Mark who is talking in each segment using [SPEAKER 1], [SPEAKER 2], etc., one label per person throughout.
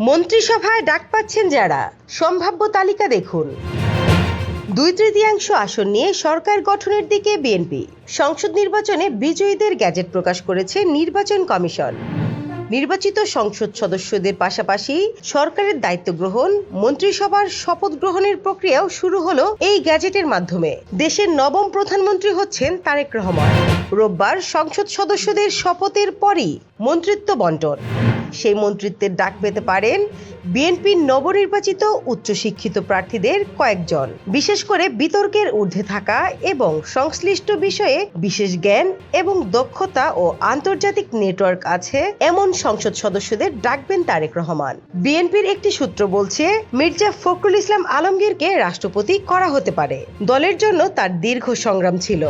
[SPEAKER 1] মন্ত্রিসভায় ডাক পাচ্ছেন যারা, সম্ভাব্য তালিকা দেখুন। 2/3 আসন নিয়ে সরকার গঠনের দিকে বিএনপি। সংসদ নির্বাচনে বিজয়ীদের গ্যাজেট প্রকাশ করেছে নির্বাচন কমিশন। নির্বাচিত সংসদ সদস্যদের পাশাপাশি সরকারের দায়িত্ব গ্রহণ, মন্ত্রিসভার শপথ গ্রহণের প্রক্রিয়াও শুরু হলো এই গ্যাজেটের মাধ্যমে। দেশের নবম প্রধানমন্ত্রী হচ্ছেন তারেক রহমান। রোববার সংসদ সদস্যদের শপথের পরই মন্ত্রিত্ব বন্টন। সেই মন্ত্রিত্বের ডাক পেতে পারেন বিএনপির নবনির্বাচিত উচ্চশিক্ষিত প্রার্থীদের কয়েকজন। বিশেষ করে বিতর্কের ঊর্ধ্বে থাকা এবং সংশ্লিষ্ট বিষয়ে বিশেষ জ্ঞান এবং দক্ষতা ও আন্তর্জাতিক নেটওয়ার্ক আছে এমন সংসদ সদস্যদের ডাকবেন তারেক রহমান। বিএনপির একটি সূত্র বলছে, মির্জা ফখরুল ইসলাম আলমগীরকে রাষ্ট্রপতি করা হতে পারে। দলের জন্য তার দীর্ঘ সংগ্রাম ছিল।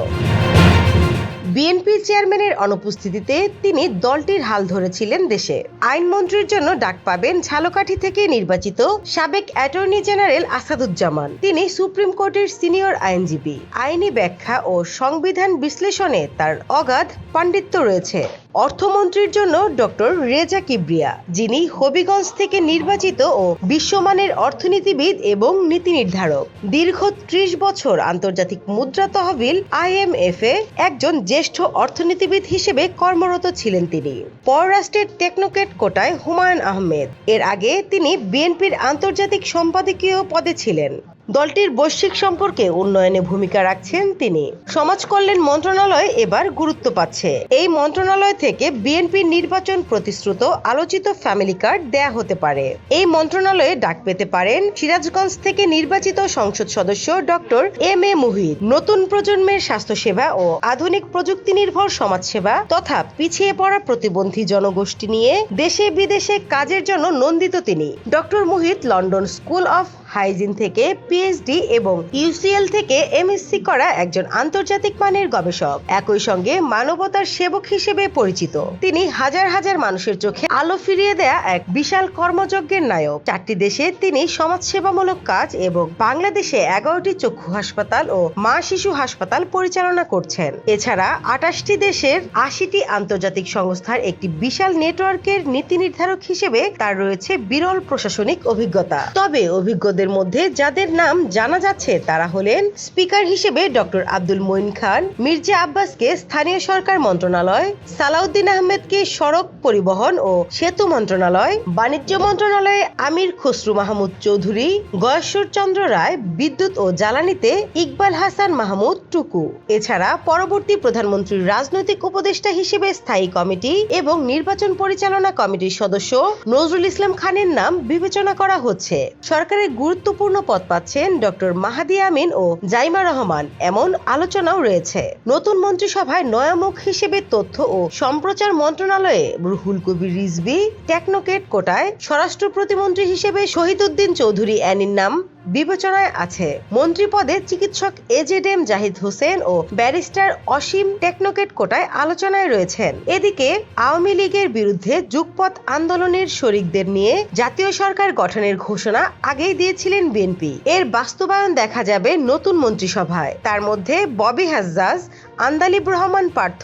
[SPEAKER 1] বিএনপি চেয়ারম্যানের অনুপস্থিতিতে তিনি দলটির হাল ধরেছিলেন দেশে। আইনমন্ত্রীর জন্য ডাক পাবেন ঝালকাঠি থেকে নির্বাচিত সাবেক অ্যাটর্নি জেনারেল আসাদুজ্জামান। তিনি সুপ্রিম কোর্টের সিনিয়র আইনজীবী। আইনি ব্যাখ্যা ও সংবিধান বিশ্লেষণে তার অগাধ পাণ্ডিত্য রয়েছে। অর্থমন্ত্রীর জন্য ডক্টর রেজা কিবরিয়া, যিনি হবিগঞ্জ থেকে নির্বাচিত ও বিশ্বমানের অর্থনীতিবিদ এবং নীতি নির্ধারক। দীর্ঘ 30 বছর আন্তর্জাতিক মুদ্রা তহবিল IMF এ একজন জ্যেষ্ঠ অর্থনীতিবিদ হিসেবে কর্মরত ছিলেন তিনি। পররাষ্ট্রের টেকনোক্রেট কোটায় হুমায়ুন আহমেদ। এর আগে তিনি বিএনপির আন্তর্জাতিক সম্পাদকীয় পদে ছিলেন। দলটির বৈশ্বিক সম্পর্কে উন্নয়নে ভূমিকা রাখছেন তিনি। সমাজ কল্যাণ মন্ত্রণালয় এবার গুরুত্ব পাচ্ছে। এই মন্ত্রণালয় থেকে বিএনপির নির্বাচন প্রতিশ্রুত আলোচিত ফ্যামিলি কার্ড দেয়া হতে পারে। এই মন্ত্রণালয়ে ডাক পেতে পারেন সিরাজগঞ্জ থেকে নির্বাচিত সংসদ সদস্য ডক্টর MA মুহিত। নতুন প্রজন্মের স্বাস্থ্যসেবা ও আধুনিক প্রযুক্তি নির্ভর সমাজসেবা তথা পিছিয়ে পড়া প্রতিবন্ধী জনগোষ্ঠী নিয়ে দেশে বিদেশে কাজের জন্য নন্দিত তিনি। Doctor Muhit London School of Hygiene থেকে PhD এবং UCL থেকে MSc করা একজন আন্তর্জাতিক মানের গবেষক। একই সঙ্গে মানবতার সেবক হিসেবে পরিচিত। তিনি হাজার হাজার মানুষের চোখে আলো ফিরিয়ে দেয়া এক বিশাল কর্মযজ্ঞের নায়ক। 4টি দেশে তিনি সমাজসেবামূলক কাজ এবং বাংলাদেশে 11টি চক্ষু হাসপাতাল ও মা শিশু হাসপাতাল পরিচালনা করছেন। এছাড়া 28টি দেশের 80টি আন্তর্জাতিক সংস্থার একটি বিশাল নেটওয়ার্কের নীতি নির্ধারক হিসেবে তার রয়েছে বিরল প্রশাসনিক অভিজ্ঞতা। তবে অভিজ্ঞদের মধ্যে যাদের নাম জানা যাচ্ছে তারা হলেন স্পিকার হিসেবে ডক্টর আব্দুল মঈন খান, মির্জা আব্বাসকে স্থানীয় সরকার মন্ত্রণালয়, সালাউদ্দিন আহমেদকে সড়ক পরিবহন ও সেতু মন্ত্রণালয়, বাণিজ্য মন্ত্রণালয়ে আমির খসরু মাহমুদ চৌধুরী, গয়েশ্বর চন্দ্র রায় বিদ্যুৎ ও জ্বালানিতে, ইকবাল হাসান মাহমুদ টুকু। এছাড়া পরবর্তী প্রধানমন্ত্রীর রাজনৈতিক উপদেষ্টা হিসেবে স্থায়ী কমিটি এবং নির্বাচন পরিচালনা কমিটির সদস্য নজরুল ইসলাম খানের নাম বিবেচনা করা হচ্ছে। সরকারের গুরুত্বপূর্ণ পদ পাচ্ছেন ডক্টর মাহাদি আমিন ও জাইমা রহমান, এমন আলোচনাও রয়েছে। নতুন মন্ত্রিসভায় নয়া মুখ হিসেবে তথ্য ও সম্প্রচার মন্ত্রণালয়ে রুহুল কবির রিজভী, টেকনোক্রেট কোটায় স্বরাষ্ট্র প্রতিমন্ত্রী হিসেবে শহীদউদ্দিন চৌধুরী অ্যানির নাম বিবেচনায় আছে। মন্ত্রী পদে চিকিৎসক AJM জাহিদ হোসেন ও ব্যারিস্টার অসীম টেকনোক্রেট কোটায় আলোচনায় রয়েছেন। এদিকে আওয়ামী লীগের বিরুদ্ধে যুগপৎ আন্দোলনের শরিকদের নিয়ে জাতীয় সরকার গঠনের ঘোষণা আগেই দিয়েছিলেন বিএনপি। এর বাস্তবায়ন দেখা যাবে নতুন মন্ত্রিসভায়। তার মধ্যে ববি হাজ্জাজ, আন্দালিব রহমান পার্থ,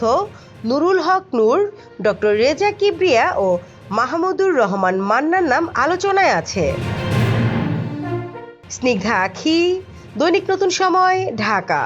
[SPEAKER 1] নুরুল হক নূর, ডক্টর রেজা কিবরিয়া ও মাহমুদুর রহমান মান্নার নাম আলোচনায় আছে। স্নিগ্ধা আখি, দৈনিক নতুন সময়, ঢাকা।